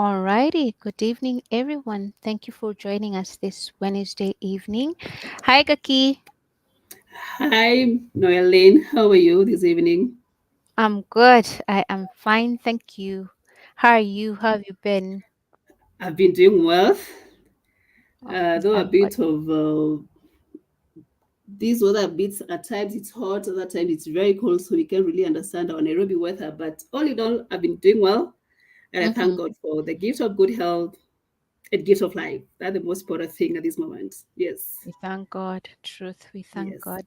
Alrighty, good evening, everyone. Thank you for joining us this Wednesday evening. Hi, Gaki. Hi, Noeline. How are you this evening? I'm good. I am fine, thank you. How are you? How have you been? I've been doing well, Oh, we though a thank God. bit of these weather bits. At times it's hot, other times it's very cold, so we can't really understand our Nairobi weather. But all in all, I've been doing well, and I thank Mm-hmm. God for the gift of good health and gift of life. That's the most important thing at this moment. Yes, We thank God. Truth, we thank yes, God.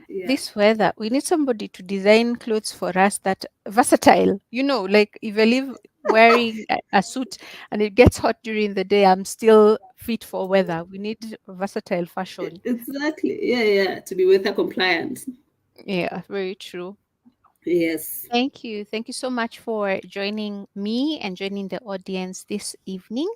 yeah. This weather, we need somebody to design clothes for us that versatile. Like if I live wearing a suit and it gets hot during the day, I'm still fit for weather. We need versatile fashion. Exactly. Yeah, yeah. To be weather compliant. Yeah, very true. Yes. Thank you. Thank you so much for joining me and joining the audience this evening.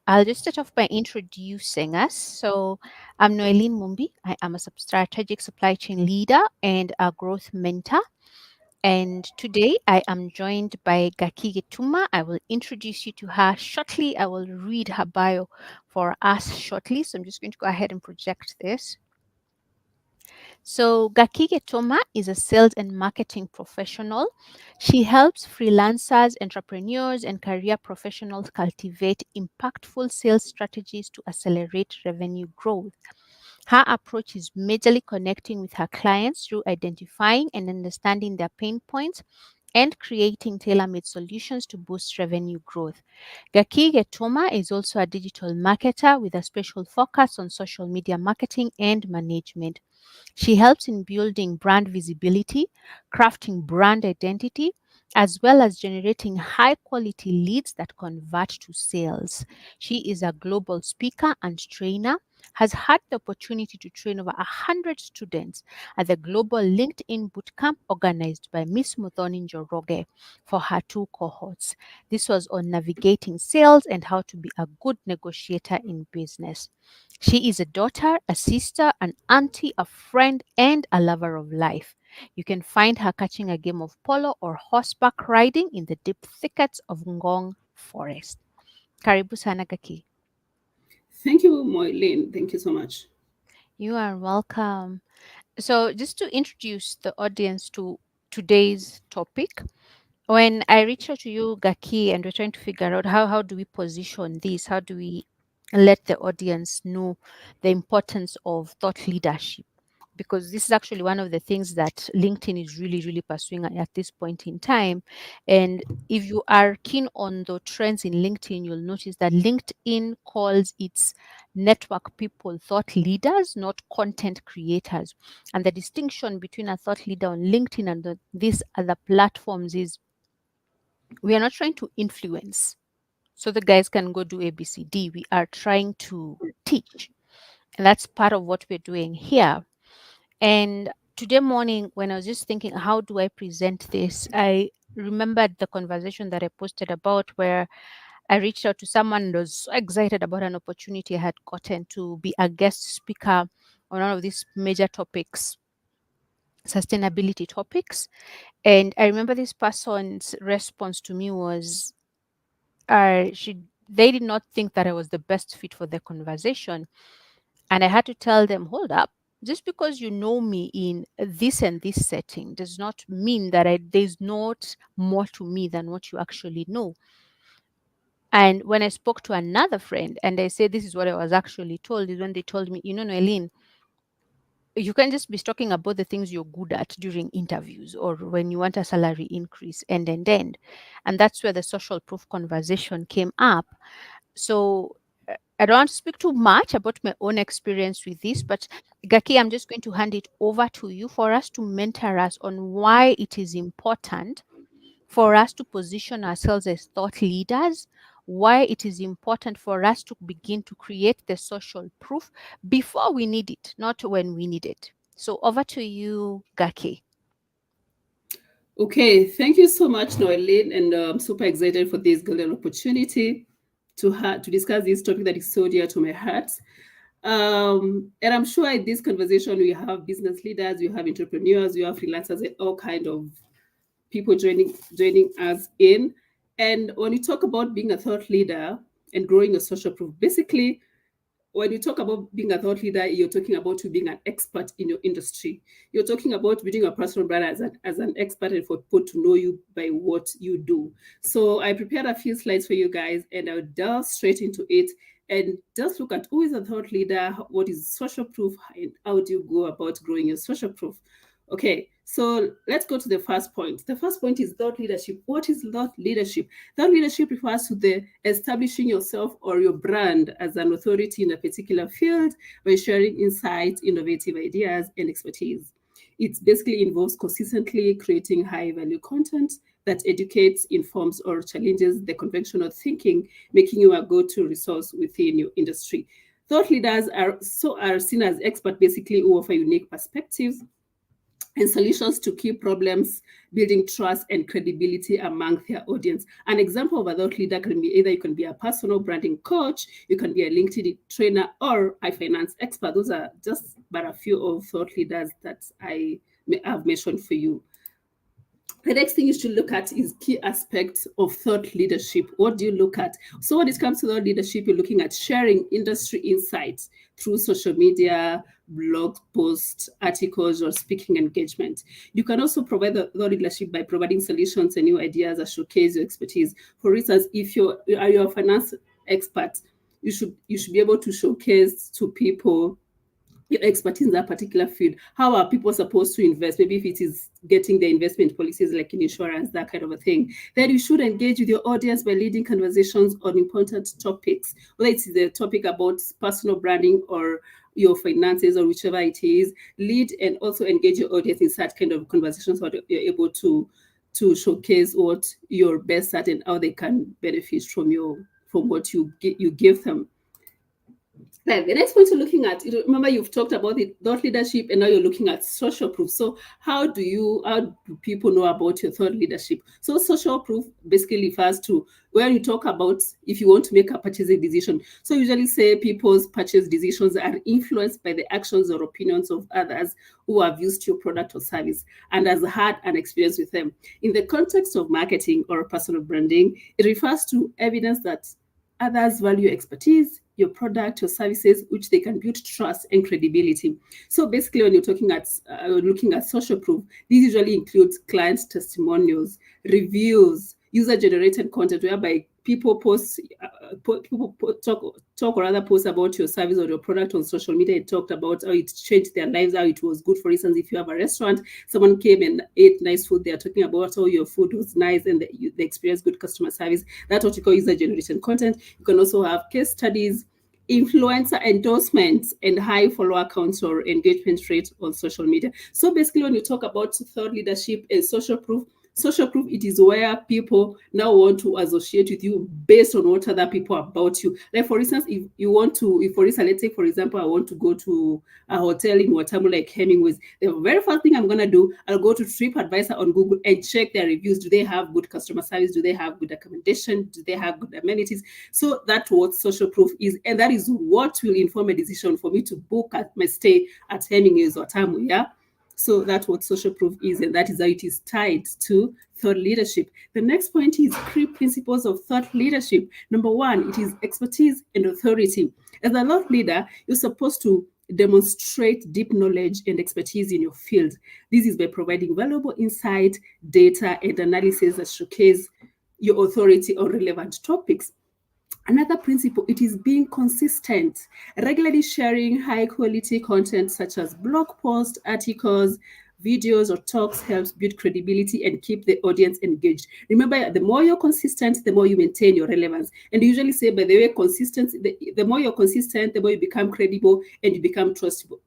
I'll just start off by introducing us. So, I'm Noeline Mumbi. I am a strategic supply chain leader and a growth mentor. And today I am joined by Gakige Tuma. I will introduce you to her shortly. I will read her bio for us shortly. So, I'm just going to go ahead and project this. So, Gakige Toma is a sales and marketing professional. She helps freelancers, entrepreneurs, and career professionals cultivate impactful sales strategies to accelerate revenue growth. Her approach is majorly connecting with her clients through identifying and understanding their pain points and creating tailor made solutions to boost revenue growth. Gakige Toma is also a digital marketer with a special focus on social media marketing and management. She helps in building brand visibility, crafting brand identity, as well as generating high quality leads that convert to sales. She is a global speaker and trainer, has had the opportunity to train over 100 students at the Global LinkedIn Bootcamp organized by Miss Muthoni Njoroge for her two cohorts. This was on navigating sales and how to be a good negotiator in business. She is a daughter, a sister, an auntie, a friend, and a lover of life. You can find her catching a game of polo or horseback riding in the deep thickets of Ngong Forest. Karibu sana Gaki. Thank you, Noeline. Thank you so much. You are welcome. So, just to introduce the audience to today's topic, when I reach out to you, Gaki, and we're trying to figure out how do we position this, how do we let the audience know the importance of thought leadership, because this is actually one of the things that LinkedIn is really pursuing at this point in time. And if you are keen on the trends in LinkedIn, you'll notice that LinkedIn calls its network people thought leaders, not content creators. And the distinction between a thought leader on LinkedIn and these other platforms is we are not trying to influence so the guys can go do ABCD. We are trying to teach. And that's part of what we're doing here. And today morning, when I was just thinking, how do I present this? I remembered the conversation that I posted about where I reached out to someone and was so excited about an opportunity I had gotten to be a guest speaker on one of these major topics, sustainability topics. And I remember this person's response to me was, they did not think that I was the best fit for the conversation. And I had to tell them, hold up, just because you know me in this and this setting does not mean that there's not more to me than what you actually know. And when I spoke to another friend and I said, this is what I was actually told, is when they told me, Noeline, you can just be talking about the things you're good at during interviews or when you want a salary increase and. And that's where the social proof conversation came up. So I don't want to speak too much about my own experience with this, but Gaki, I'm just going to hand it over to you for us to mentor us on why it is important for us to position ourselves as thought leaders, why it is important for us to begin to create the social proof before we need it, not when we need it. So over to you, Gaki. Okay, thank you so much, Noeline, and I'm super excited for this golden opportunity to discuss this topic that is so dear to my heart. And I'm sure in this conversation we have business leaders, we have entrepreneurs, we have freelancers, and all kind of people joining us in. And when you talk about being a thought leader and growing a social proof, basically, when you talk about being a thought leader, you're talking about you being an expert in your industry. You're talking about building a personal brand as an expert and for people to know you by what you do. So I prepared a few slides for you guys and I'll delve straight into it and just look at who is a thought leader, what is social proof, and how do you go about growing your social proof. Okay, so let's go to the first point. The first point is thought leadership. What is thought leadership? Thought leadership refers to the establishing yourself or your brand as an authority in a particular field by sharing insights, innovative ideas, and expertise. It basically involves consistently creating high value content that educates, informs, or challenges the conventional thinking, making you a go to resource within your industry. Thought leaders are seen as experts, basically, who offer unique perspectives and solutions to key problems, building trust and credibility among their audience. An example of a thought leader can be either you can be a personal branding coach, you can be a LinkedIn trainer, or a finance expert. Those are just but a few of thought leaders that have mentioned for you. The next thing you should look at is key aspects of thought leadership. What do you look at? So when it comes to thought leadership, you're looking at sharing industry insights through social media, blog posts, articles, or speaking engagement. You can also provide the thought leadership by providing solutions and new ideas that showcase your expertise. For instance, if you're a finance expert, you should be able to showcase to people your expertise in that particular field. How are people supposed to invest? Maybe if it is getting the investment policies like in insurance, that kind of a thing. Then you should engage with your audience by leading conversations on important topics, whether it's the topic about personal branding or your finances or whichever it is. Lead and also engage your audience in such kind of conversations so that you're able to showcase what you're best at and how they can benefit from what you give them. Then the next point you're looking at, remember you've talked about the thought leadership and now you're looking at social proof. So how do people know about your thought leadership? So social proof basically refers to when you talk about if you want to make a purchasing decision. So usually say people's purchase decisions are influenced by the actions or opinions of others who have used your product or service and has had an experience with them. In the context of marketing or personal branding, it refers to evidence that others value expertise, your product, your services, which they can build trust and credibility. So basically, when you're looking at social proof, this usually includes client testimonials, reviews, user-generated content, whereby people talk or other post about your service or your product on social media and talked about how it changed their lives, how it was good. For instance, if you have a restaurant, someone came and ate nice food, they are talking about how your food was nice and they experienced good customer service. That's what you call user generated content. You can also have case studies, influencer endorsements, and high follower counts or engagement rate on social media. So basically, when you talk about thought leadership and social proof, it is where people now want to associate with you based on what other people about you. Like for instance, if for instance, let's say for example, I want to go to a hotel in Watamu like Hemingway's, the very first thing I'm gonna do, I'll go to TripAdvisor on Google and check their reviews. Do they have good customer service? Do they have good accommodation? Do they have good amenities? So that's what social proof is, and that is what will inform a decision for me to book at my stay at Hemingway's or Tamu. Yeah. So that's what social proof is, and that is how it is tied to thought leadership. The next point is three principles of thought leadership. Number one, it is expertise and authority. As a thought leader, you're supposed to demonstrate deep knowledge and expertise in your field. This is by providing valuable insight, data, and analysis that showcase your authority on relevant topics. Another principle, it is being consistent, regularly sharing high quality content such as blog posts, articles, videos, or talks helps build credibility and keep the audience engaged. Remember, the more you're consistent, the more you maintain your relevance. And they usually say, by the way, consistency, the more you're consistent, the more you become credible and you become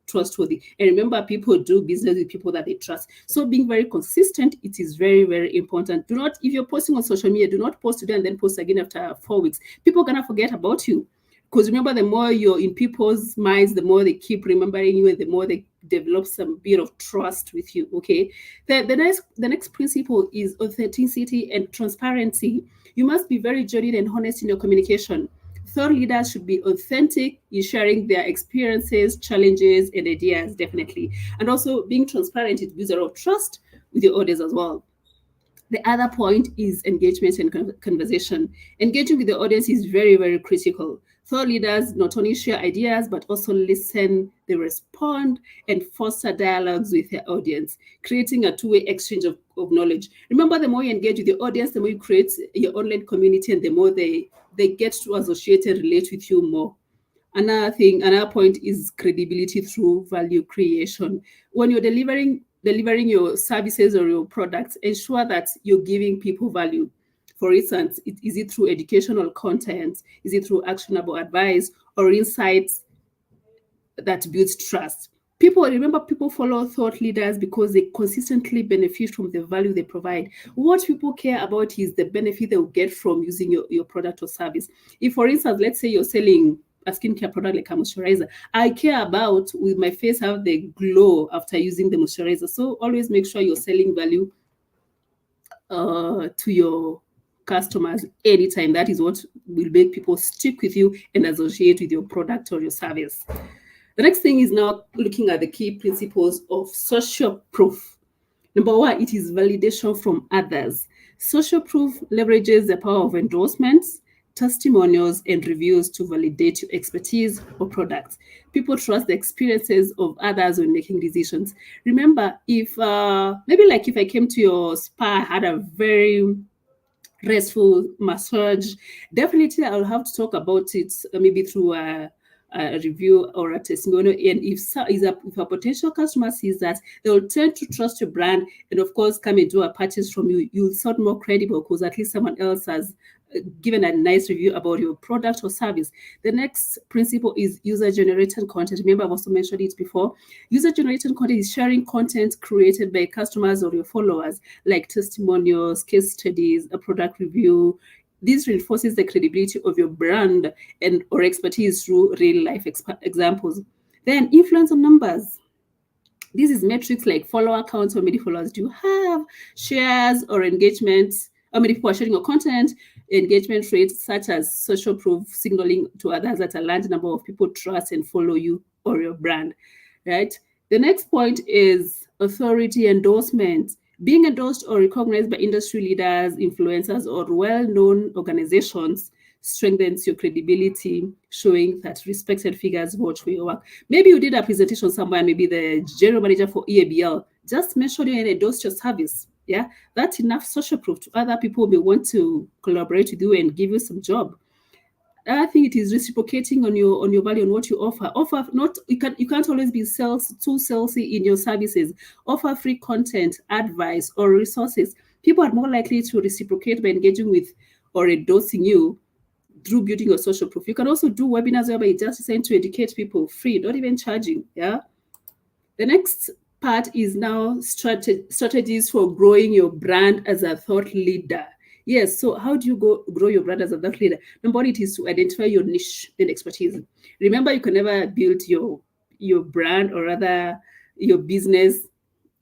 trustworthy. And remember, people do business with people that they trust. So being very consistent, it is very, very important. Do not, if you're posting on social media, do not post today and then post again after 4 weeks. People are gonna forget about you. Because remember, the more you're in people's minds, the more they keep remembering you and the more they develop some bit of trust with you. Okay. The next principle is authenticity and transparency. You must be very genuine and honest in your communication. Thought leaders should be authentic in sharing their experiences, challenges, and ideas, definitely. And also being transparent, it builds a lot of trust with your audience as well. The other point is engagement and conversation. Engaging with the audience is very, very critical. Thought leaders not only share ideas, but also listen, they respond, and foster dialogues with their audience, creating a two-way exchange of knowledge. Remember, the more you engage with the audience, the more you create your online community, and the more they get to associate and relate with you more. Another point is credibility through value creation. When you're delivering your services or your products, ensure that you're giving people value. For instance, is it through educational content? Is it through actionable advice or insights that builds trust? People follow thought leaders because they consistently benefit from the value they provide. What people care about is the benefit they'll get from using your product or service. If, for instance, let's say you're selling a skincare product like a moisturizer, I care about will my face have the glow after using the moisturizer. So always make sure you're selling value to your customers anytime. That is what will make people stick with you and associate with your product or your service. The next thing is now looking at the key principles of social proof. Number one, it is validation from others. Social proof leverages the power of endorsements, testimonials, and reviews to validate your expertise or products. People trust the experiences of others when making decisions. Remember, if maybe like if I came to your spa, I had a very restful massage, definitely I'll have to talk about it maybe through a review or a testimonial. And if a potential customer sees that, they'll tend to trust your brand and, of course, come and do a purchase from you. You'll sound more credible because at least someone else has given a nice review about your product or service. The next principle is user generated content. Remember, I've also mentioned it before. User generated content is sharing content created by customers or your followers, like testimonials, case studies, a product review. This reinforces the credibility of your brand and or expertise through real life examples. Then influence on numbers. This is metrics like follower counts. How many followers do you have? Shares or engagement. How many people are sharing your content? Engagement rates such as social proof, signaling to others that a large number of people trust and follow you or your brand, right? The next point is authority endorsement. Being endorsed or recognized by industry leaders, influencers, or well-known organizations strengthens your credibility, showing that respected figures watch for your work. Maybe you did a presentation somewhere, maybe the general manager for EABL just mentioned you and endorsed your service. Yeah, that's enough social proof to other people may want to collaborate with you and give you some job. I think it is reciprocating on your value, on what you offer. Offer not you can't always be too salesy in your services. Offer free content, advice, or resources. People are more likely to reciprocate by engaging with or endorsing you through building your social proof. You can also do webinars whereby you just send to educate people free, not even charging. Yeah. The next part is now strategies for growing your brand as a thought leader. Yes, so how do you grow your brand as a thought leader? Number one, it is to identify your niche and expertise. Remember, you can never build your brand or rather your business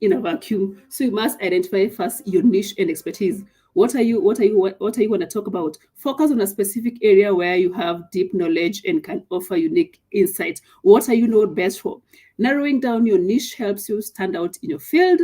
in a vacuum. So you must identify first your niche and expertise. What are you going to talk about? Focus on a specific area where you have deep knowledge and can offer unique insights. What are you known best for? Narrowing down your niche helps you stand out in your field,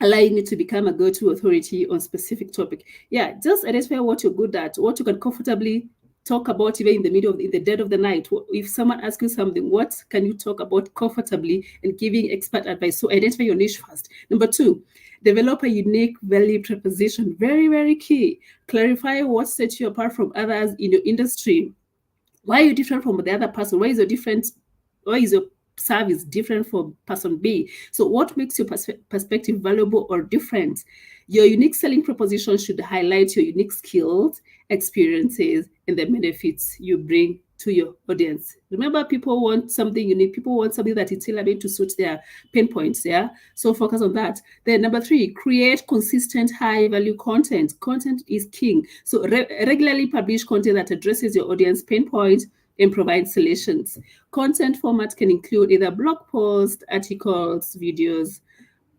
allowing you to become a go-to authority on specific topic. Yeah, just identify what you're good at, what you can comfortably talk about even in the dead of the night. If someone asks you something, what can you talk about comfortably and giving expert advice? So identify your niche first. Number two, develop a unique value proposition. Very, very key. Clarify what sets you apart from others in your industry. Why are you different from the other person? Why is your service different from person B? So what makes your perspective valuable or different? Your unique selling proposition should highlight your unique skills, experiences, and the benefits you bring to your audience. Remember, people want something unique. People want something that is tailor-made to suit their pain points. Yeah. So focus on that. Then number three, create consistent high-value content. Content is king. So regularly publish content that addresses your audience pain points and provide solutions. Content format can include either blog posts, articles, videos,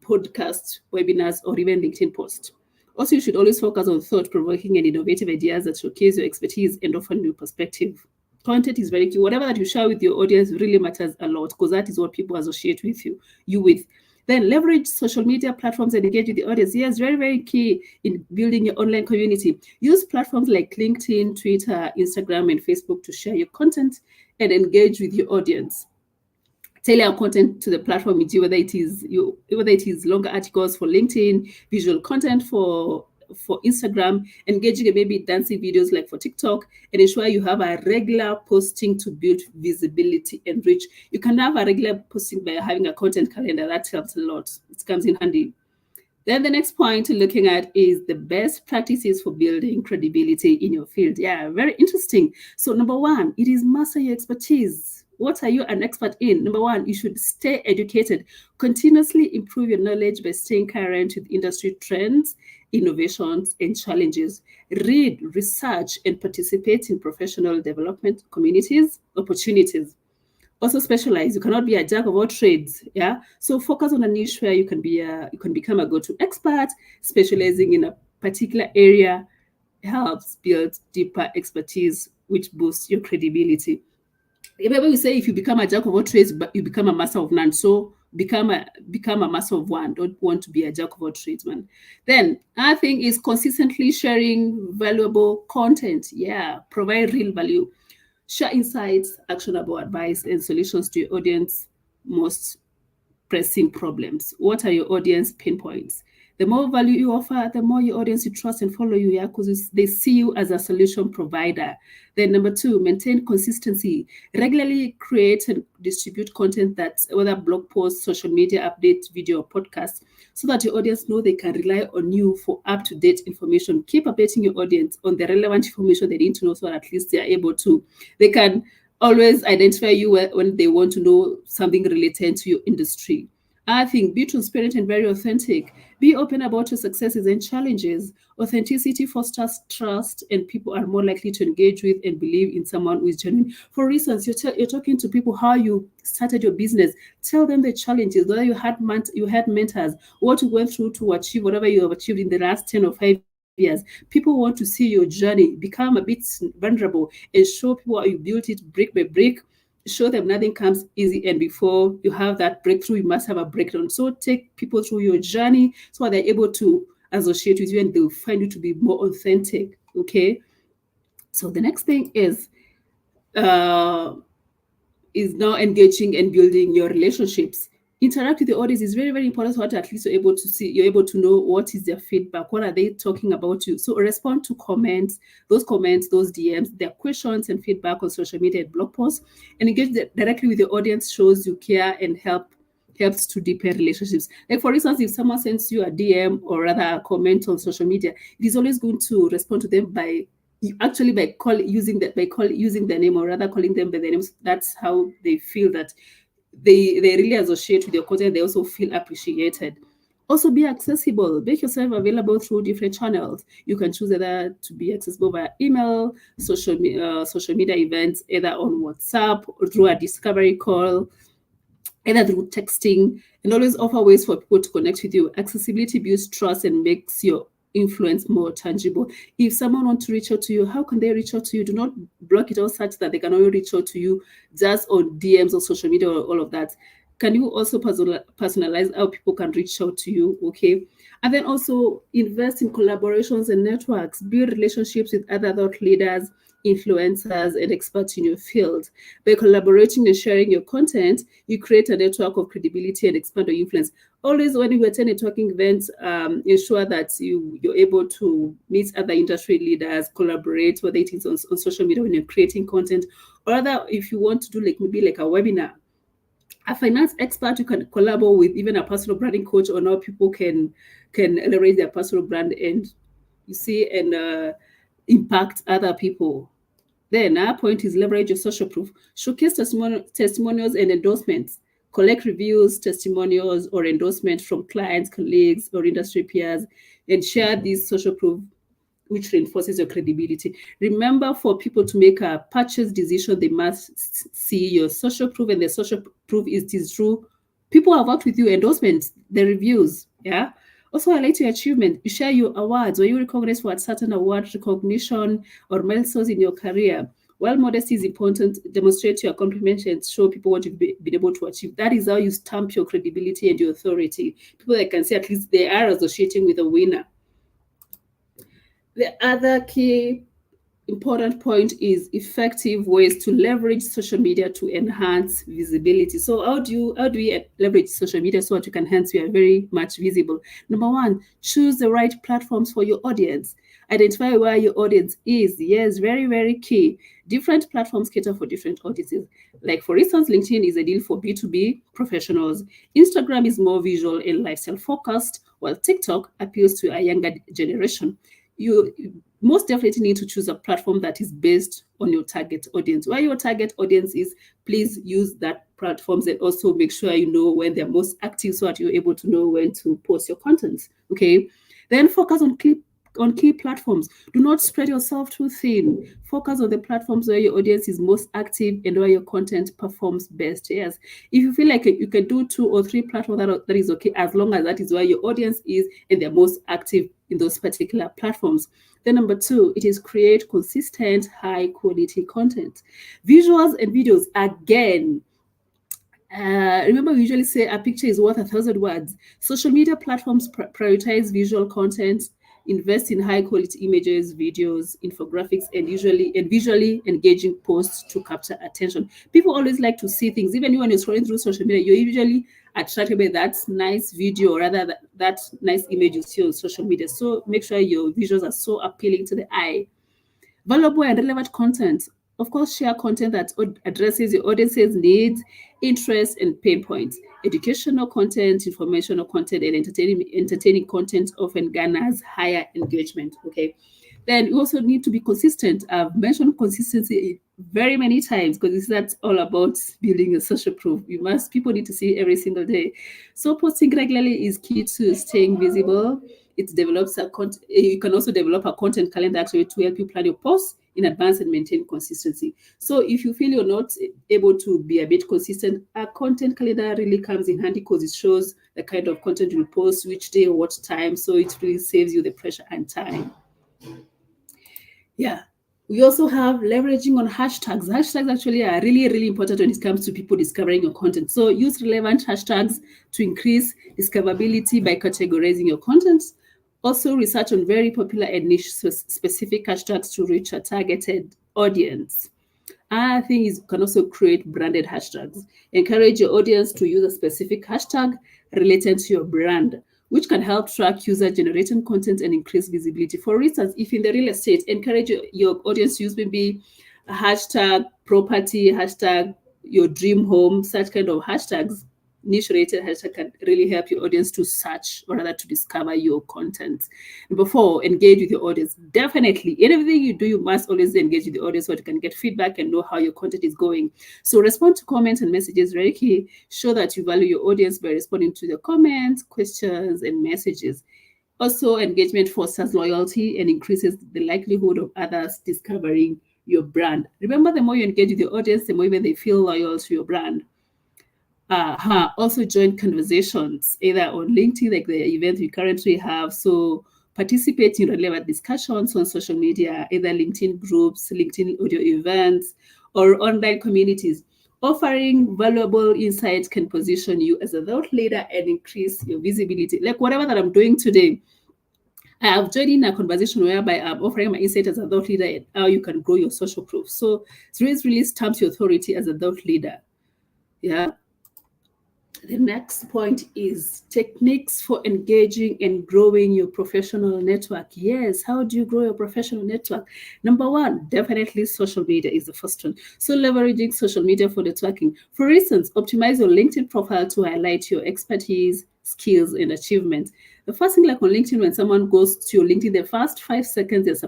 podcasts, webinars, or even LinkedIn posts. Also, you should always focus on thought-provoking and innovative ideas that showcase your expertise and offer new perspective. Content is very key. Whatever that you share with your audience really matters a lot because that is what people associate with you with. Then leverage social media platforms and engage with the audience. Yes, very, very key in building your online community. Use platforms like LinkedIn, Twitter, Instagram, and Facebook to share your content and engage with your audience. Tailor content to the platform, whether it is longer articles for LinkedIn, visual content for Instagram, engaging in maybe dancing videos like for TikTok, and ensure you have a regular posting to build visibility and reach. You can have a regular posting by having a content calendar. That helps a lot. It comes in handy. Then the next point to looking at is the best practices for building credibility in your field. Yeah, very interesting. So number one, it is master your expertise. What are you an expert in? Number one, you should stay educated. Continuously improve your knowledge by staying current with industry trends, innovations, and challenges. Read, research, and participate in professional development communities, opportunities. Also specialize. You cannot be a jack of all trades. Yeah. So focus on a niche where you can become a go-to expert. Specializing in a particular area helps build deeper expertise, which boosts your credibility. Remember, we say if you become a jack of all trades, but you become a master of none. So become a master of one. Don't want to be a jack of all trades, man. Then another thing is consistently sharing valuable content. Yeah, provide real value. Share insights, actionable advice, and solutions to your audience most pressing problems. What are your audience pain points? The more value you offer, the more your audience will trust and follow you, yeah, because they see you as a solution provider. Then number two, maintain consistency. Regularly create and distribute content that whether blog posts, social media updates, video, or podcasts, so that your audience know they can rely on you for up-to-date information. Keep updating your audience on the relevant information they need to know, so that at least they are able to, they can always identify you when they want to know something related to your industry. I think be transparent and very authentic. Be open about your successes and challenges. Authenticity fosters trust, and people are more likely to engage with and believe in someone who is genuine. For instance, you're talking to people how you started your business. Tell them the challenges, whether you had mentors, what you went through to achieve whatever you have achieved in the last 10 or 5 years. People want to see your journey. Become a bit vulnerable and show people how you built it brick by brick. Show them nothing comes easy, and before you have that breakthrough you must have a breakdown. So take people through your journey so they're able to associate with you and they'll find you to be more authentic. Okay, so the next thing uh is now engaging and building your relationships. Interact with the audience is very, very important, so that at least you're able to know what is their feedback, what are they talking about you. So respond to comments, those DMs, their questions and feedback on social media and blog posts, and engage directly with the audience shows you care and helps to deepen relationships. Like for instance, if someone sends you a DM or rather a comment on social media, it is always going to respond to them by actually by using their name, or rather calling them by their names. That's how they feel that they really associate with your content. They also feel appreciated. Also be accessible. Make yourself available through different channels. You can choose either to be accessible via email, social media events, either on WhatsApp or through a discovery call, either through texting, and always offer ways for people to connect with you. Accessibility builds trust and makes your influence more tangible. If someone wants to reach out to you, how can they reach out to you? Do not block it all such that they can only reach out to you just on DMs or social media or all of that. Can you also personalize how people can reach out to you? Okay. And then also invest in collaborations and networks, build relationships with other thought leaders, influencers, and experts in your field. By collaborating and sharing your content, you create a network of credibility and expand your influence. Always, when you attend networking events, ensure that you're able to meet other industry leaders, collaborate, whether it is on social media when you're creating content, or rather, if you want to do like maybe like a webinar, a finance expert you can collaborate with, even a personal branding coach on how people can elevate their personal brand and you see and impact other people. Then our point is leverage your social proof. Showcase testimonials and endorsements. Collect reviews, testimonials, or endorsements from clients, colleagues, or industry peers, and share these social proof, which reinforces your credibility. Remember, for people to make a purchase decision, they must see your social proof, and the social proof is true. People have worked with you, endorsements, the reviews. Yeah. Also, highlight your achievement. You share your awards. Were you recognized for a certain award, recognition, or milestones in your career? While modesty is important, demonstrate your accomplishments, show people what you've been able to achieve. That is how you stamp your credibility and your authority. People that can say at least they are associating with a winner. The other key important point is effective ways to leverage social media to enhance visibility. So how do we leverage social media so that you can hence we are very much visible? Number one, choose the right platforms for your audience. Identify where your audience is. Yes, very, very key. Different platforms cater for different audiences. Like for instance, LinkedIn is a deal for B2B professionals. Instagram is more visual and lifestyle focused, while TikTok appeals to a younger generation. You most definitely need to choose a platform that is based on your target audience. Where your target audience is, please use that platforms and also make sure you know when they're most active so that you're able to know when to post your content. Okay. Then focus on key platforms. Do not spread yourself too thin. Focus on the platforms where your audience is most active and where your content performs best. Yes. If you feel like you can do 2 or 3 platforms, that is okay, as long as that is where your audience is and they're most active in those particular platforms. Then number two, it is create consistent, high quality content. Visuals and videos, again, remember, we usually say a picture is worth 1,000 words. Social media platforms prioritize visual content, invest in high quality images, videos, infographics, and visually engaging posts to capture attention. People always like to see things, even when you're scrolling through social media, you're usually attracted by that nice video, or rather that nice image you see on social media. So make sure your visuals are so appealing to the eye. Valuable and relevant content. Of course, share content that addresses your audience's needs, interests, and pain points. Educational content, informational content, and entertaining content often garners higher engagement. Okay. Then you also need to be consistent. I've mentioned consistency very many times because that's all about building a social proof. People need to see every single day. So posting regularly is key to staying visible. It develops you can also develop a content calendar actually to help you plan your posts in advance and maintain consistency. So if you feel you're not able to be a bit consistent, a content calendar really comes in handy because it shows the kind of content you post, which day, what time. So it really saves you the pressure and time. Yeah. We also have leveraging on hashtags. Hashtags actually are really, really important when it comes to people discovering your content. So use relevant hashtags to increase discoverability by categorizing your content. Also, research on very popular and niche specific hashtags to reach a targeted audience. Another thing is you can also create branded hashtags. Encourage your audience to use a specific hashtag related to your brand, which can help track user generated content and increase visibility. For instance, if in the real estate, encourage your audience to use maybe a hashtag property, hashtag your dream home, such kind of hashtags. Niche related hashtag can really help your audience to search or rather to discover your content. Number four, engage with your audience. Definitely, in everything you do, you must always engage with the audience so that you can get feedback and know how your content is going. So respond to comments and messages, very key. Show that you value your audience by responding to their comments, questions, and messages. Also, engagement fosters loyalty and increases the likelihood of others discovering your brand. Remember, the more you engage with your audience, the more even they feel loyal to your brand. Also join conversations either on LinkedIn, like the event we currently have. So participate in relevant discussions on social media, either LinkedIn groups, LinkedIn audio events, or online communities. Offering valuable insights can position you as a thought leader and increase your visibility. Like whatever that I'm doing today, I have joined in a conversation whereby I'm offering my insight as a thought leader and how you can grow your social proof. So it really stamps your authority as a thought leader. Yeah. The next point is techniques for engaging and growing your professional network. Yes, how do you grow your professional network? Number one, definitely social media is the first one. So, leveraging social media for networking. For instance, optimize your LinkedIn profile to highlight your expertise, skills, and achievements. The first thing, like on LinkedIn, when someone goes to your LinkedIn, the first 5 seconds, it's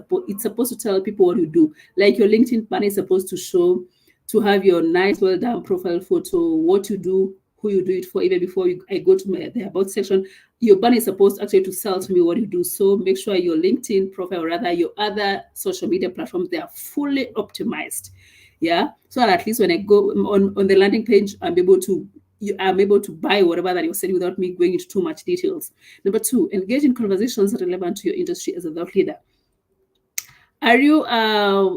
supposed to tell people what you do. Like your LinkedIn banner is supposed to show, to have your nice, well done profile photo, what you do, who you do it for. Even before I go to the about section, your banner is supposed actually to sell to me what you do. So make sure your LinkedIn profile, or rather your other social media platforms, they are fully optimized. Yeah. So that at least when I go on the landing page, I'm able to buy whatever that you're selling without me going into too much details. Number two, engage in conversations relevant to your industry as a thought leader. Are you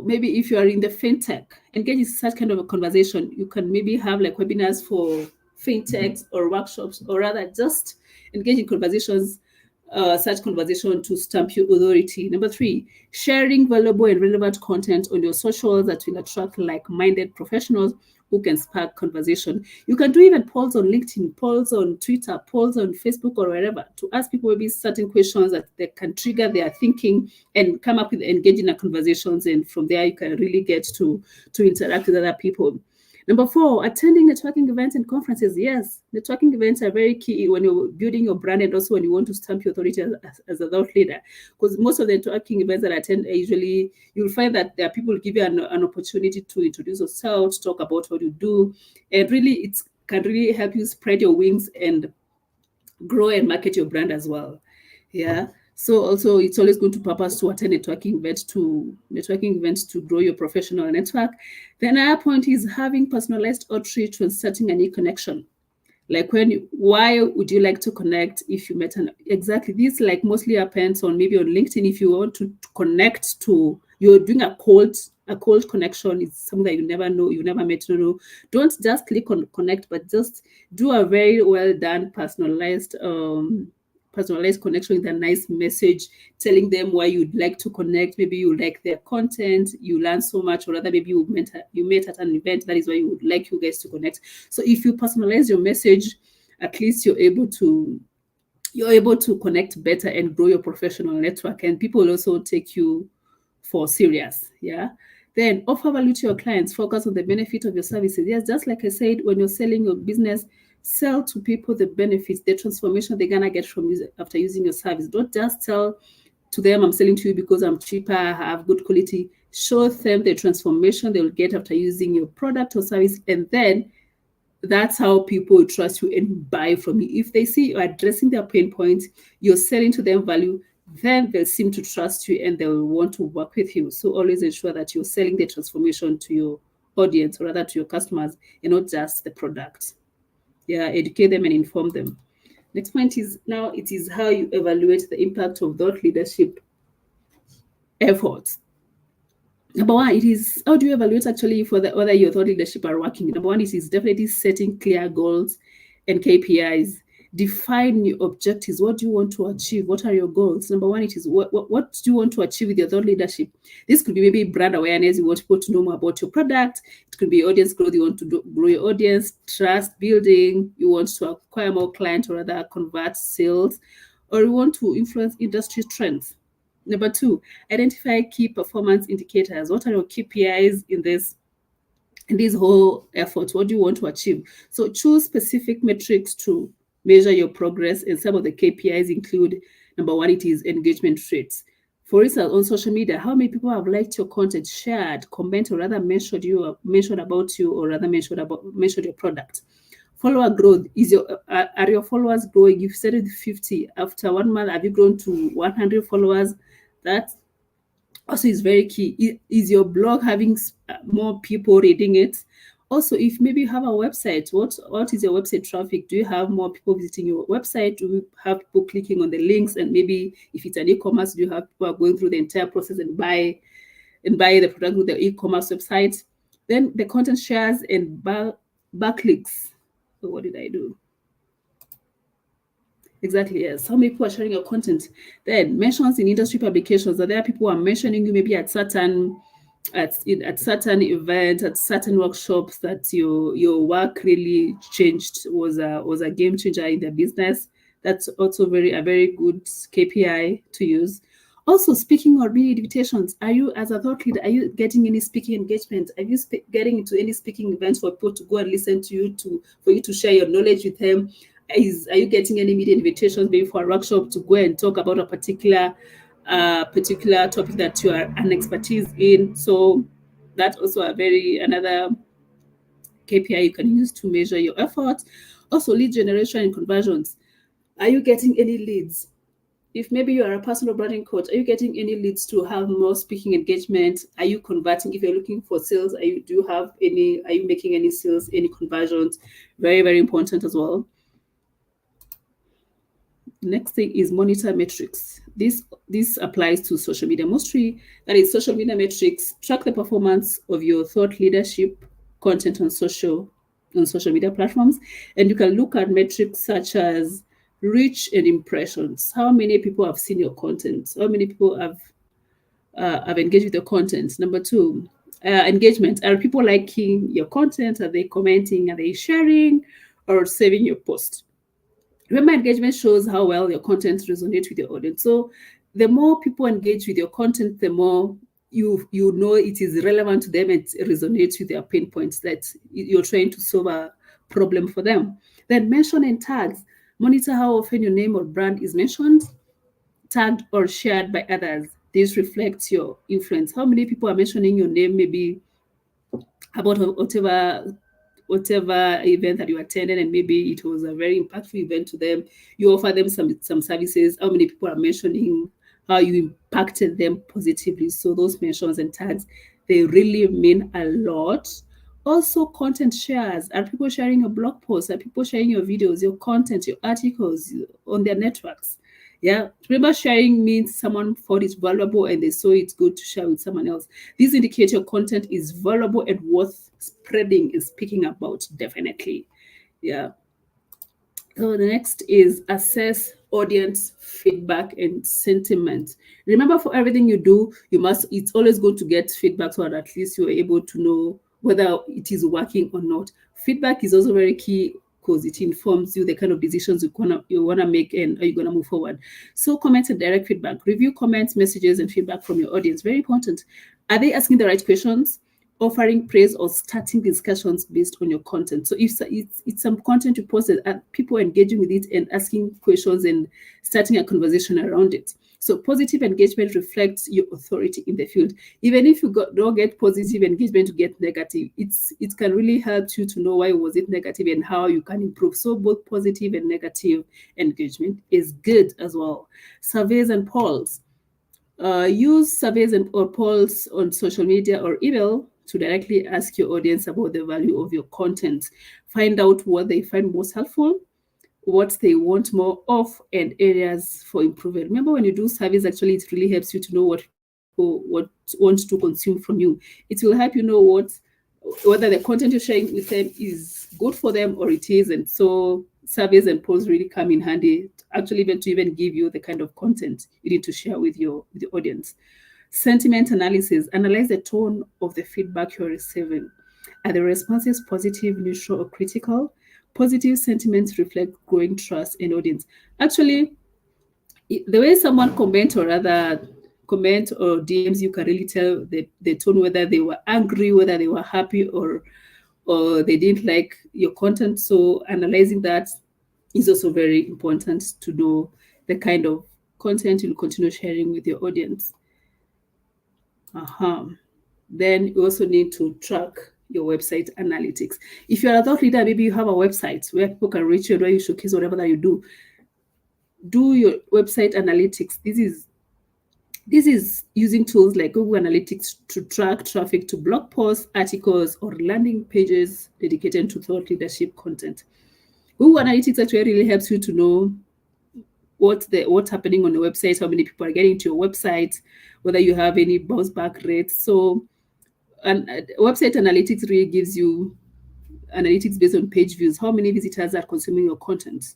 maybe if you are in the fintech, engage in such kind of a conversation? You can maybe have like webinars for fintechs or workshops, or rather just engage in conversations, such conversation to stamp your authority. Number three, sharing valuable and relevant content on your socials that will attract like-minded professionals who can spark conversation. You can do even polls on LinkedIn, polls on Twitter, polls on Facebook or wherever to ask people maybe certain questions that they can trigger their thinking and come up with engaging conversations. And from there, you can really get to interact with other people. Number four, attending networking events and conferences. Yes, networking events are very key when you're building your brand and also when you want to stamp your authority as a thought leader. Because most of the networking events that I attend, usually you'll find that there are people who give you an opportunity to introduce yourself, to talk about what you do, and really it can really help you spread your wings and grow and market your brand as well. Yeah. So also it's always going to purpose to attend networking events to grow your professional network. The another point is having personalized outreach when starting a new connection. Like why would you like to connect if you met an exactly this like mostly happens on maybe on LinkedIn. If you want to connect to, you're doing a cold connection. It's something that you never know, you never met, no. Don't just click on connect, but just do a very well done personalized connection with a nice message telling them why you'd like to connect. Maybe you like their content, you learn so much, or rather maybe you met at an event, that is why you would like you guys to connect. So if you personalize your message, at least you're able to connect better and grow your professional network, and people will also take you for serious. Yeah. Then offer value to your clients, focus on the benefit of your services. Yes, just like I said, when you're selling your business, sell to people the benefits, the transformation they're gonna get from you after using your service. Don't just tell to them, I'm selling to you because I'm cheaper, I have good quality. Show them the transformation they'll get after using your product or service, and then that's how people trust you and buy from you. If they see you addressing their pain points, you're selling to them value, then they'll seem to trust you and they'll want to work with you. So always ensure that you're selling the transformation to your audience, or rather to your customers, and not just the product. Yeah, educate them and inform them. Next point is now it is how you evaluate the impact of thought leadership efforts. Number one, it is how do you evaluate actually for the whether your thought leadership are working? Number one is definitely setting clear goals and KPIs. Define your objectives. What do you want to achieve? What are your goals? Number one, it is what do you want to achieve with your thought leadership? This could be maybe brand awareness. You want people to know more about your product. It could be audience growth. You want to grow your audience, trust building. You want to acquire more clients or rather convert sales, or you want to influence industry trends. Number two, identify key performance indicators. What are your KPIs in this whole effort? What do you want to achieve? So choose specific metrics to measure your progress. And some of the KPIs include number one, it is engagement rates. For instance, on social media, how many people have liked your content, shared, commented, or rather mentioned about you, or rather mentioned your product. Follower growth is are your followers growing? You've started 50. After 1 month, have you grown to 100 followers? That also is very key. Is your blog having more people reading it? Also, if maybe you have a website, what is your website traffic? Do you have more people visiting your website? Do you have people clicking on the links? And maybe if it's an e-commerce, do you have people going through the entire process and buy the product with the e-commerce website? Then the content shares and backlinks. So what did I do? Exactly, yes. How many people are sharing your content? Then mentions in industry publications. Are there people who are mentioning you maybe at certain events, at certain workshops that your work really changed, was a game changer in their business? That's also a very good KPI to use. Also, speaking or being invitations. Are you, as a thought leader, are you getting any speaking engagement? Are you getting into any speaking events for people to go and listen to you, for you to share your knowledge with them? Are you getting any media invitations, maybe for a workshop to go and talk about a particular topic that you are an expertise in? So that's also another KPI you can use to measure your efforts. Also, lead generation and conversions. Are you getting any leads? If maybe you are a personal branding coach, are you getting any leads to have more speaking engagement? Are you converting? If you're looking for sales, are you making any sales, any conversions? Very, very important as well. Next thing is monitor metrics. This applies to social media mostly. That is, social media metrics track the performance of your thought leadership content on social media platforms, and you can look at metrics such as reach and impressions. How many people have seen your content? How many people have engaged with your content? Number two, engagement. Are people liking your content? Are they commenting? Are they sharing or saving your post? Remember, engagement shows how well your content resonates with your audience. So the more people engage with your content, the more you know it is relevant to them and it resonates with their pain points that you're trying to solve a problem for them. Then mention and tags. Monitor how often your name or brand is mentioned, tagged, or shared by others. This reflects your influence. How many people are mentioning your name, maybe about whatever event that you attended, and maybe it was a very impactful event to them. You offer them some services. How many people are mentioning how you impacted them positively? So those mentions and tags, they really mean a lot. Also, content shares. Are people sharing your blog posts? Are people sharing your videos, your content, your articles on their networks? Yeah, remember, sharing means someone thought it's valuable and they saw it's good to share with someone else. This indicates your content is valuable and worth spreading and speaking about, definitely. Yeah. So the next is assess audience feedback and sentiment. Remember, for everything you do, it's always going to get feedback so that at least you're able to know whether it is working or not. Feedback is also very key because it informs you the kind of decisions you wanna make and are you gonna move forward. So comment and direct feedback. Review comments, messages, and feedback from your audience. Very important. Are they asking the right questions? Offering praise or starting discussions based on your content. So if it's some content you posted, people engaging with it and asking questions and starting a conversation around it. So positive engagement reflects your authority in the field. Even if don't get positive engagement, to get negative, it can really help you to know why was it negative and how you can improve. So both positive and negative engagement is good as well. Surveys and polls. Use surveys or polls on social media or email to directly ask your audience about the value of your content. Find out what they find most helpful, what they want more of, and areas for improvement. Remember, when you do surveys, actually, it really helps you to know what people want to consume from you. It will help you know whether the content you're sharing with them is good for them or it isn't. So surveys and polls really come in handy, actually, even to even give you the kind of content you need to share with your audience. Sentiment analysis. Analyze the tone of the feedback you're receiving. Are the responses positive, neutral, or critical? Positive sentiments reflect growing trust in audience. Actually, the way someone comment or DMs, you can really tell the tone, whether they were angry, whether they were happy, or they didn't like your content. So analyzing that is also very important to know the kind of content you'll continue sharing with your audience. Uh-huh. Then you also need to track your website analytics. If you're a thought leader, maybe you have a website where people can reach you, where you showcase whatever that you do. Do your website analytics. This is using tools like Google Analytics to track traffic to blog posts, articles, or landing pages dedicated to thought leadership content. Google Analytics actually really helps you to know what's happening on the website, how many people are getting to your website, whether you have any bounce back rates. So, and website analytics really gives you analytics based on page views, how many visitors are consuming your content,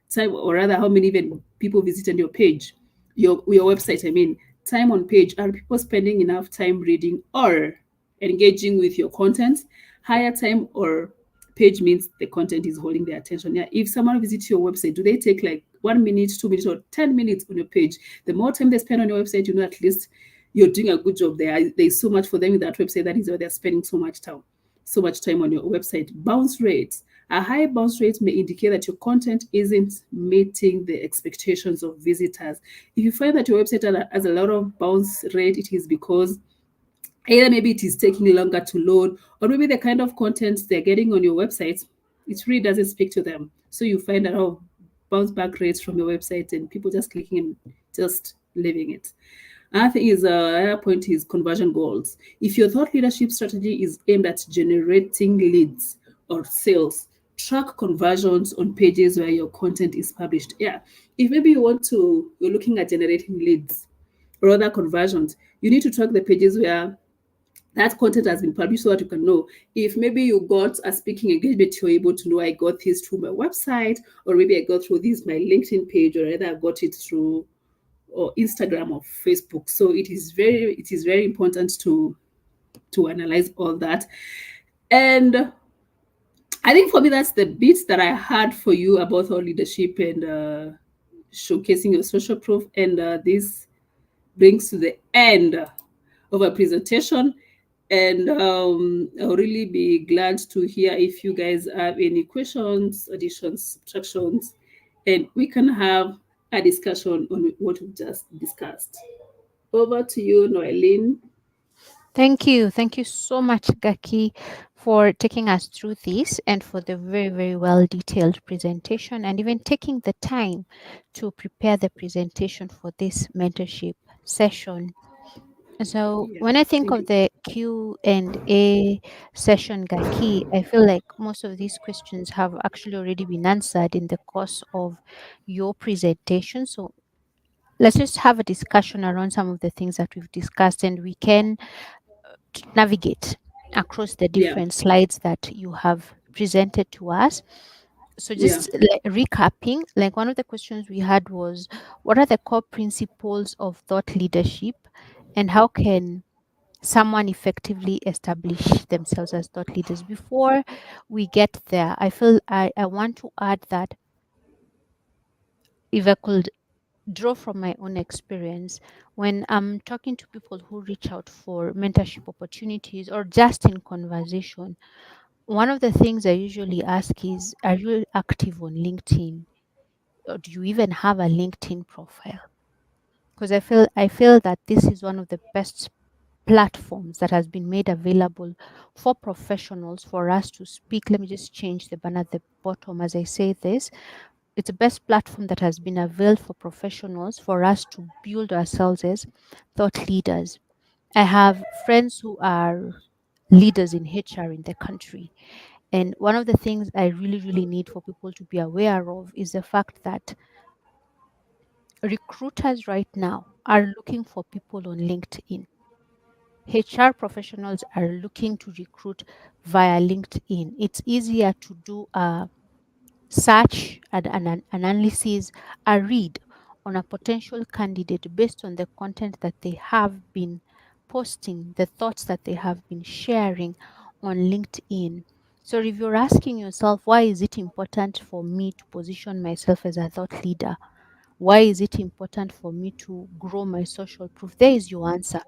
time, or rather how many even people visited your page, your website, I mean. Time on page. Are people spending enough time reading or engaging with your content? Higher time or page means the content is holding their attention. Yeah, if someone visits your website, do they take like 1 minute, 2 minutes, or 10 minutes on your page? The more time they spend on your website, you know at least you're doing a good job there. There's so much for them with that website. That is why they're spending so much time on your website. Bounce rates. A high bounce rate may indicate that your content isn't meeting the expectations of visitors. If you find that your website has a lot of bounce rate, it is because either maybe it is taking longer to load, or maybe the kind of content they're getting on your website, it really doesn't speak to them. So you find that bounce back rates from your website and people just clicking and just leaving it. Another point is conversion goals. If your thought leadership strategy is aimed at generating leads or sales, track conversions on pages where your content is published. Yeah, if maybe you're looking at generating leads or other conversions, you need to track the pages where that content has been published so that you can know if maybe you got a speaking engagement, you're able to know I got this through my website, or maybe I got through this my LinkedIn page, or either I got it through or Instagram or Facebook. So it is very important to analyze all that. And I think for me that's the bits that I had for you about our leadership and showcasing your social proof. And this brings to the end of our presentation. And I'll really be glad to hear if you guys have any questions, additions, subtractions, and we can have a discussion on what we just discussed. Over to you, Noeline. Thank you. Thank you so much, Gaki, for taking us through this and for the very, very well detailed presentation and even taking the time to prepare the presentation for this mentorship session. So Yeah, when I think thank of you. the Q&A session, Gaki, I feel like most of these questions have actually already been answered in the course of your presentation. So let's just have a discussion around some of the things that we've discussed, and we can navigate across the Yeah, different slides that you have presented to us. So yeah, just like recapping, like one of the questions we had was, what are the core principles of thought leadership, and how can someone effectively establish themselves as thought leaders? Before we get there, I feel I want to add that if I could draw from my own experience, when I'm talking to people who reach out for mentorship opportunities or just in conversation, one of the things I usually ask is, are you active on LinkedIn? Or do you even have a LinkedIn profile? Because I feel that this is one of the best platforms that has been made available for professionals for us to speak. Let me just change the banner at the bottom as I say this. It's the best platform that has been availed for professionals for us to build ourselves as thought leaders. I have friends who are leaders in HR in the country. And one of the things I really, really need for people to be aware of is the fact that recruiters right now are looking for people on LinkedIn. HR professionals are looking to recruit via LinkedIn. It's easier to do a search and an analysis, a read on a potential candidate based on the content that they have been posting, the thoughts that they have been sharing on LinkedIn. So if you're asking yourself, why is it important for me to position myself as a thought leader? Why is it important for me to grow my social proof? There is your answer.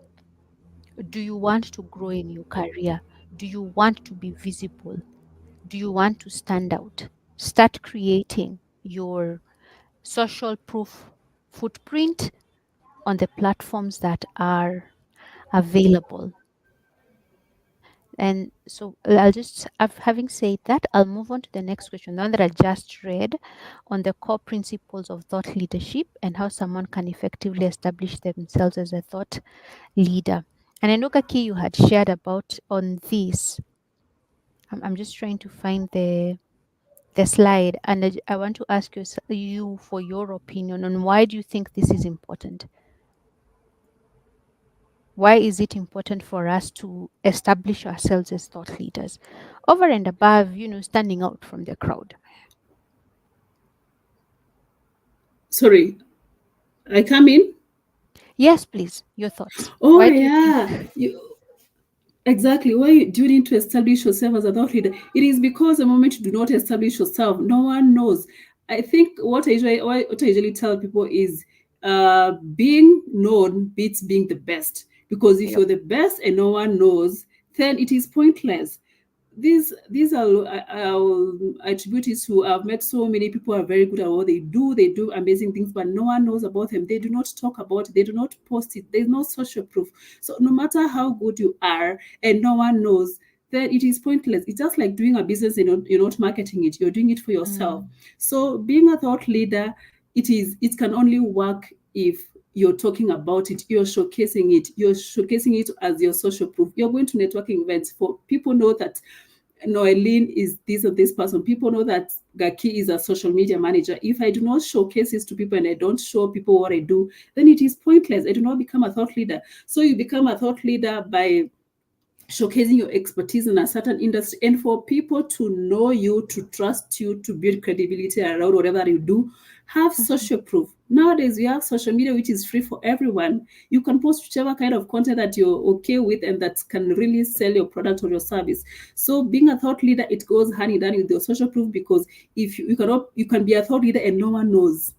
Do you want to grow in your career? Do you want to be visible? Do you want to stand out? Start creating your social proof footprint on the platforms that are available. And so I'll just, having said that, I'll move on to the next question, the one that I just read on the core principles of thought leadership and how someone can effectively establish themselves as a thought leader. And I know, Kaki, you had shared about on this. I'm just trying to find the slide, and I want to ask you for your opinion on why do you think this is important? Why is it important for us to establish ourselves as thought leaders over and above, standing out from the crowd? sorry, I come in. Yes, please, your thoughts. Oh Why do you think? yeah, exactly. Why do you need to establish yourself as a thought leader? It is because the moment you do not establish yourself, no one knows. I think what I usually tell people is being known beats being the best. Because if Yep. you're the best and no one knows, then it is pointless. These are I'll attribute it to I've met so many people who are very good at what they do. They do amazing things, but no one knows about them. They do not talk about it. They do not post it. There's no social proof. So no matter how good you are and no one knows, then it is pointless. It's just like doing a business and you're not marketing it. You're doing it for yourself. Mm, So being a thought leader, it can only work if you're talking about it, you're showcasing it as your social proof. You're going to networking events for people know that Noeline is this or this person. People know that Gaki is a social media manager. If I do not showcase this to people and I don't show people what I do, then it is pointless. I do not become a thought leader. So you become a thought leader by showcasing your expertise in a certain industry, and for people to know you, to trust you, to build credibility around whatever you do. Have Mhm. social proof. Nowadays we have social media which is free for everyone. You can post whichever kind of content that you're okay with and that can really sell your product or your service. So being a thought leader, it goes hand in hand with your social proof, because if you cannot, you can be a thought leader and no one knows.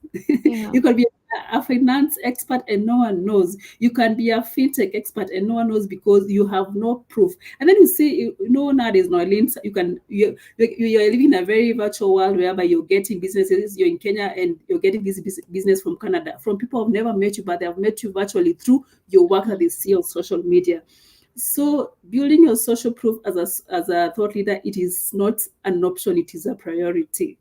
Yeah. You can be a finance expert and no one knows. You can be a fintech expert and no one knows because you have no proof. And then you see, nowadays, no, you can you're living in a very virtual world whereby you're getting businesses. You're in Kenya and you're getting this business from Canada, from people who've never met you, but they have met you virtually through your work that Mm. they see on social media. So building your social proof as a thought leader, it is not an option; it is a priority.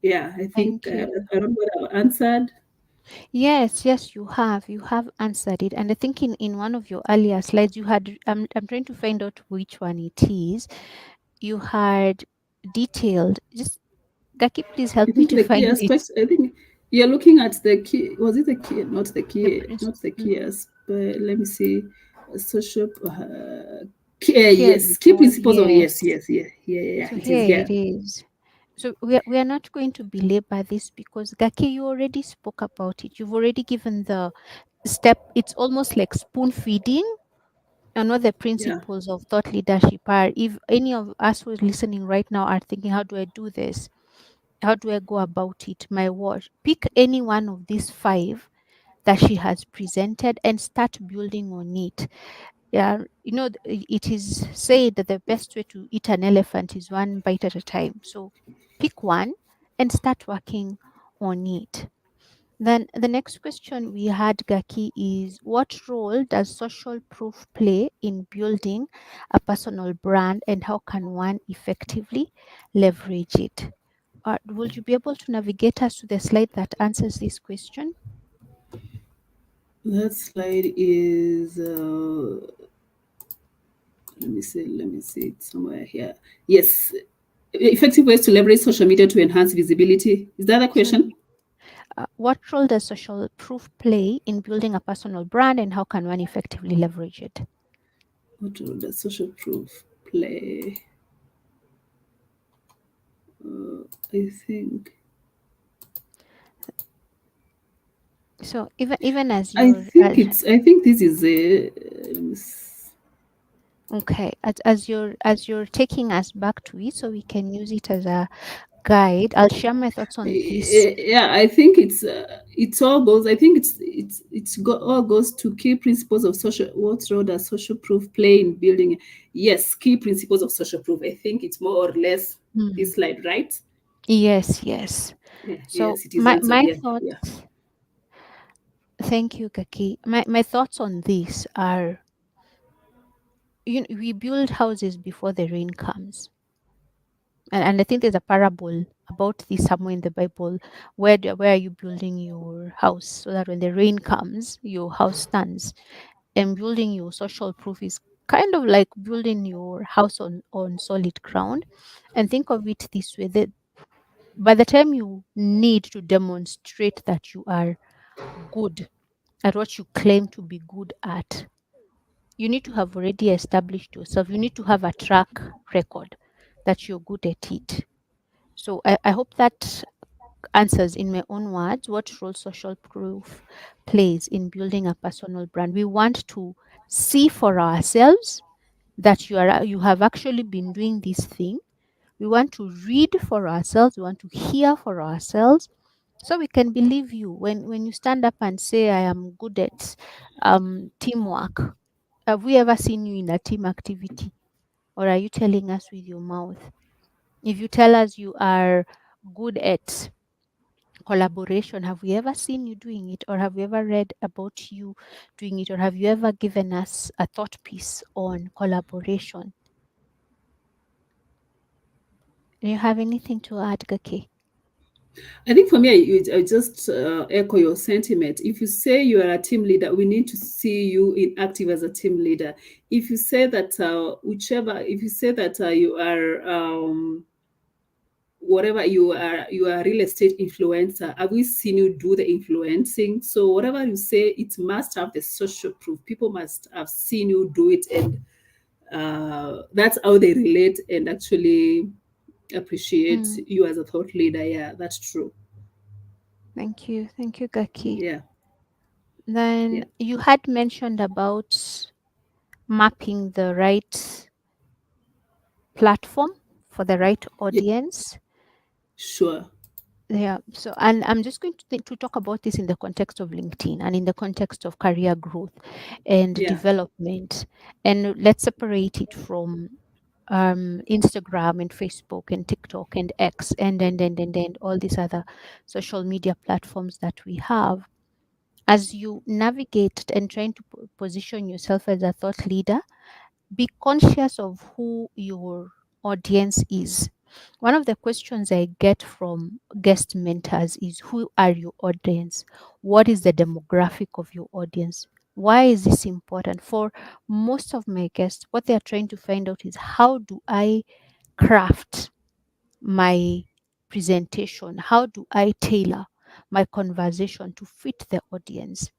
Yeah, I think Thank you. I don't know what I've answered. Yes, yes, you have. You have answered it. And I think in one of your earlier slides, you had, I'm trying to find out which one it is. You had detailed, just, Gaki, please help I me think to the key find it. aspects. I think you're looking at the key. Was it the key? Not the The key. Not the principle, key aspect. Let me see. Social. here you Yes. Key go. principles of yes. Yes. Yes. Yeah. Yeah. Yeah. Yeah. So It is here it here. is. So we are not going to belabor this because Gaki, you already spoke about it. You've already given the step. It's almost like spoon feeding and what the Yeah. principles of thought leadership are. If any of us who is listening right now are thinking, how do I do this? How do I go about it? My watch. Pick any one of these five that she has presented and start building on it. Yeah, it is said that the best way to eat an elephant is one bite at a time. So pick one and start working on it. Then the next question we had, Gaki, is what role does social proof play in building a personal brand and how can one effectively leverage it? Would you be able to navigate us to the slide that answers this question? That slide is. Let me see. Let me see it somewhere here. Yes. Effective ways to leverage social media to enhance visibility. Is that the So, question? what role does social proof play in building a personal brand and how can one effectively leverage it? What role does social proof play? I think. So, even as I you're think it's. I think this is a. okay, as you're taking us back to it, so we can use it as a guide. I'll share my thoughts on this. Yeah, I think it's all goes. I think all goes to key principles of social. What role does social proof play in building? Yes, key principles of social proof. I think it's more or less Hmm. this slide, right? Yes, yes. Yeah, So yes, it is answered. my Yeah, yeah. thoughts. Thank you, Kaki. My thoughts on this are, we build houses before the rain comes. And I think there's a parable about this somewhere in the Bible. Where are you building your house so that when the rain comes, your house stands? And building your social proof is kind of like building your house on solid ground. And think of it this way: that by the time you need to demonstrate that you are good at what you claim to be good at, you need to have already established yourself. You need to have a track record that you're good at it. So I hope that answers in my own words what role social proof plays in building a personal brand. We want to see for ourselves that you have actually been doing this thing. We want to read for ourselves. We want to hear for ourselves, so we can believe you when you stand up and say, "I am good at teamwork." Have we ever seen you in a team activity, or are you telling us with your mouth? If you tell us you are good at collaboration, have we ever seen you doing it, or have we ever read about you doing it, or have you ever given us a thought piece on collaboration? Do you have anything to add, Gaki? I think for me, I just echo your sentiment. If you say you are a team leader, we need to see you in active as a team leader. If you say that if you say that you are whatever you are a real estate influencer. Have we seen you do the influencing? So whatever you say, it must have the social proof. People must have seen you do it, and that's how they relate and actually appreciate Mm, you as a thought leader. Yeah, that's true. thank you, Gaki. Yeah, Then yeah, you had mentioned about mapping the right platform for the right yeah, audience. sure. Yeah. So, and I'm just going to to talk about this in the context of LinkedIn and in the context of career growth and Yeah. development. And let's separate it from Instagram and Facebook and TikTok and X and all these other social media platforms that we have. As you navigate and trying to position yourself as a thought leader, be conscious of who your audience is. One of the questions I get from guest mentors is, who are your audience? What is the demographic of your audience? Why is this important? For most of my guests, what they are trying to find out is, how do I craft my presentation? How do I tailor my conversation to fit the audience?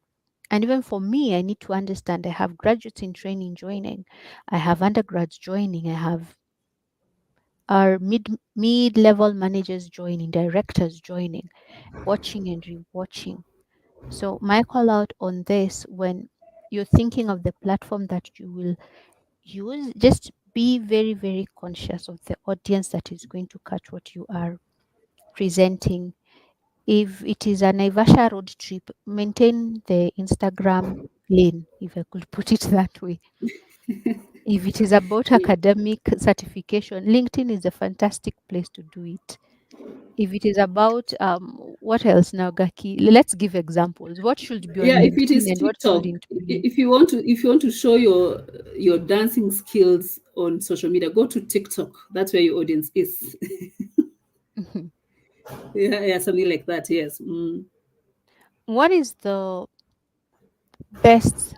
And even for me, I need to understand, I have graduates in training joining, I have undergrads joining, I have our mid level managers joining, directors joining, watching and rewatching. So my call out on this, when you're thinking of the platform that you will use, just be very, very conscious of the audience that is going to catch what you are presenting. If it is a Naivasha road trip, maintain the Instagram lane, if I could put it that way. If it is about academic certification, LinkedIn is a fantastic place to do it. If it is about what else now, Gaki? Let's give examples. What should be on Yeah, if it LinkedIn is and what TikTok, shouldn't be? if you want to show your dancing skills on social media, go to TikTok. That's where your audience is. Mhm. Yeah, yeah, something like that. Yes. Mm. What is the best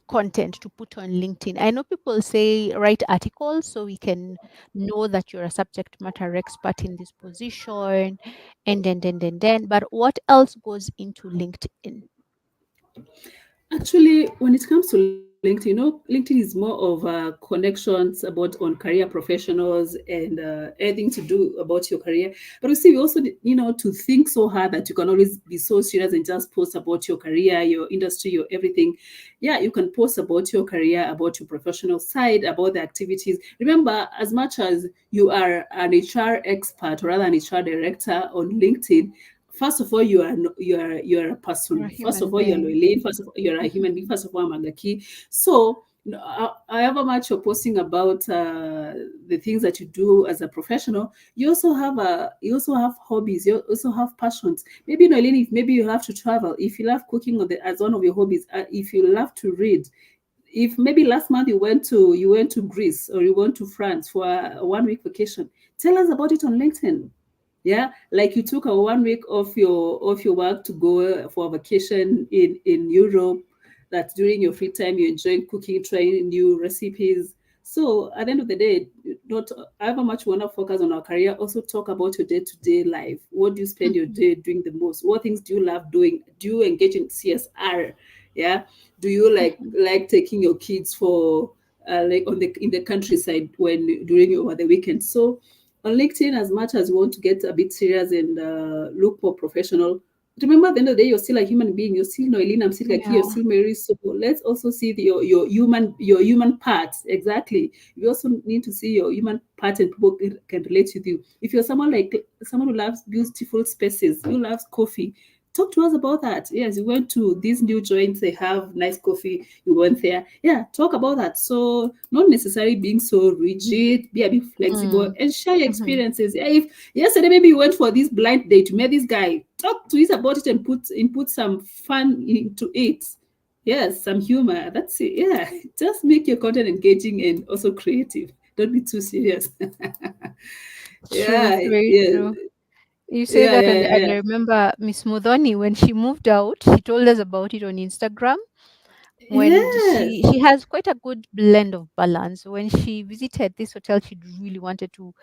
content to put on LinkedIn? I know people say write articles so we can know that you're a subject matter expert in this position, but what else goes into LinkedIn? Actually, when it comes to LinkedIn, LinkedIn is more of connections about on career professionals and anything to do about your career. But you see, we also, to think so hard that you can always be so serious and just post about your career, your industry, your everything. Yeah, you can post about your career, about your professional side, about the activities. Remember, as much as you are an HR expert or rather an HR director on LinkedIn, first of all, you are a You're a person. First of human all, you're being. Noeline. First of all, you're a human being. First of all, Magaki. So, however much you're posting about the things that you do as a professional, you also have hobbies. You also have passions. Maybe Noeline, if maybe you love to travel, if you love cooking as one of your hobbies, if you love to read, if maybe last month you went to Greece or you went to France for a 1 week vacation, tell us about it on LinkedIn. Yeah, like you took a 1 week off your work to go for a vacation in Europe. That during your free time you enjoy cooking, trying new recipes. So at the end of the day, not however much we want to focus on our career, also talk about your day-to-day life. What do you spend your Mhm. day doing the most? What things do you love doing? Do you engage in CSR? Yeah, do you Mhm. like taking your kids for like on the in the countryside when during over the weekend? So on LinkedIn, as much as you want to get a bit serious and look more professional, remember at the end of the day, you're still a human being. You're still Noeline, I'm still Kaki, you're Yeah. still Mary. So let's also see your human parts. Exactly. You also need to see your human part and people can relate with you. If you're someone like someone who loves beautiful spaces, who loves coffee, talk to us about that. Yes, you went to these new joints, they have nice coffee, you went there. Yeah, talk about that. So not necessarily being so rigid, be a bit flexible Mm. and share your Mhm. experiences. Yeah, if yesterday maybe you went for this blind date, you met this guy, talk to us about it and put some fun into it. Yes, some humor. That's it. Yeah. Just make your content engaging and also creative. Don't be too serious. True. Yeah, Very yeah. true. You say Yeah, that, yeah, and yeah, I remember Miss Mudhoni when she moved out, she told us about it on Instagram. When yes, she has quite a good blend of balance. When she visited this hotel she really wanted to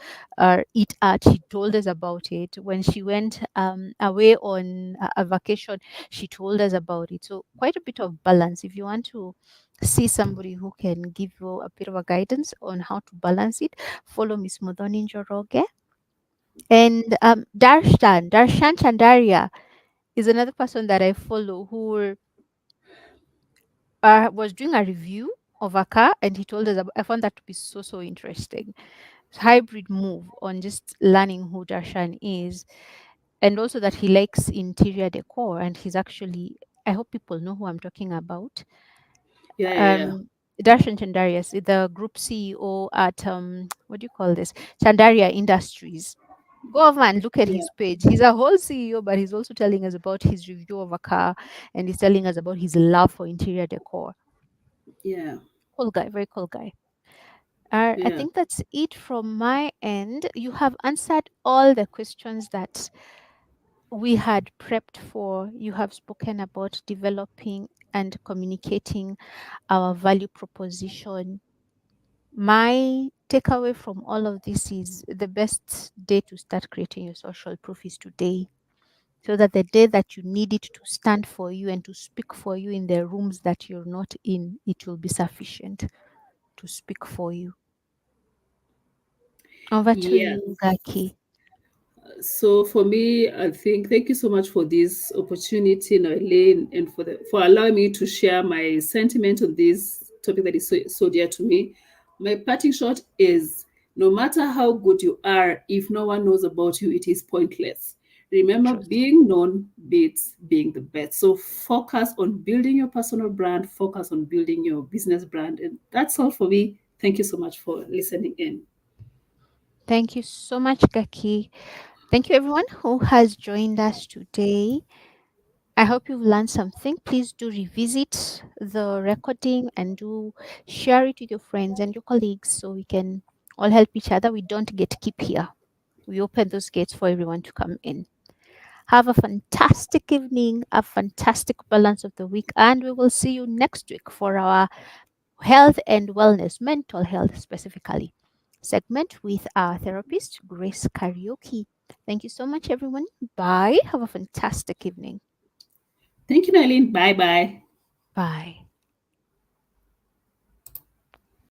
eat at, she told us about it. When she went away on a vacation, she told us about it. So quite a bit of balance. If you want to see somebody who can give you a bit of a guidance on how to balance it, follow Miss Modoni Njoroge. And Darshan Chandaria is another person that I follow who was doing a review of a car, and he told us I found that to be so interesting. Hybrid move on just learning who Darshan is, and also that he likes interior decor, and he's actually, I hope people know who I'm talking about. yeah, yeah, yeah, Darshan Chandarias, the group CEO at what do you call this, Chandaria Industries. Go over and look at yeah, his page. He's a whole CEO, but he's also telling us about his review of a car, and he's telling us about his love for interior decor. yeah, Cool guy, very cool guy. I yeah. think that's it from my end. You have answered all the questions that we had prepped for. You have spoken about developing and communicating our value proposition. My takeaway from all of this is the best day to start creating your social proof is today. So that the day that you need it to stand for you and to speak for you in the rooms that you're not in, it will be sufficient to speak for you. Over to Yes. you, Gaki. So for me, I think thank you so much for this opportunity, Noelene, and for allowing me to share my sentiment on this topic that is so dear to me. My parting shot is no matter how good you are, if no one knows about you, it is pointless. Remember, Truth. being known beats being the best. So focus on building your personal brand, focus on building your business brand. And that's all for me. Thank you so much for listening in. Thank you so much, Gaki. Thank you, everyone who has joined us today. I hope you've learned something. Please do revisit the recording and do share it with your friends and your colleagues so we can all help each other. We don't get keep here. We open those gates for everyone to come in. Have a fantastic evening, a fantastic balance of the week, and we will see you next week for our health and wellness, mental health specifically, segment with our therapist, Grace Karaoke. Thank you so much, everyone. Bye. Have a fantastic evening. Thank you, Noelene. Bye bye. Bye.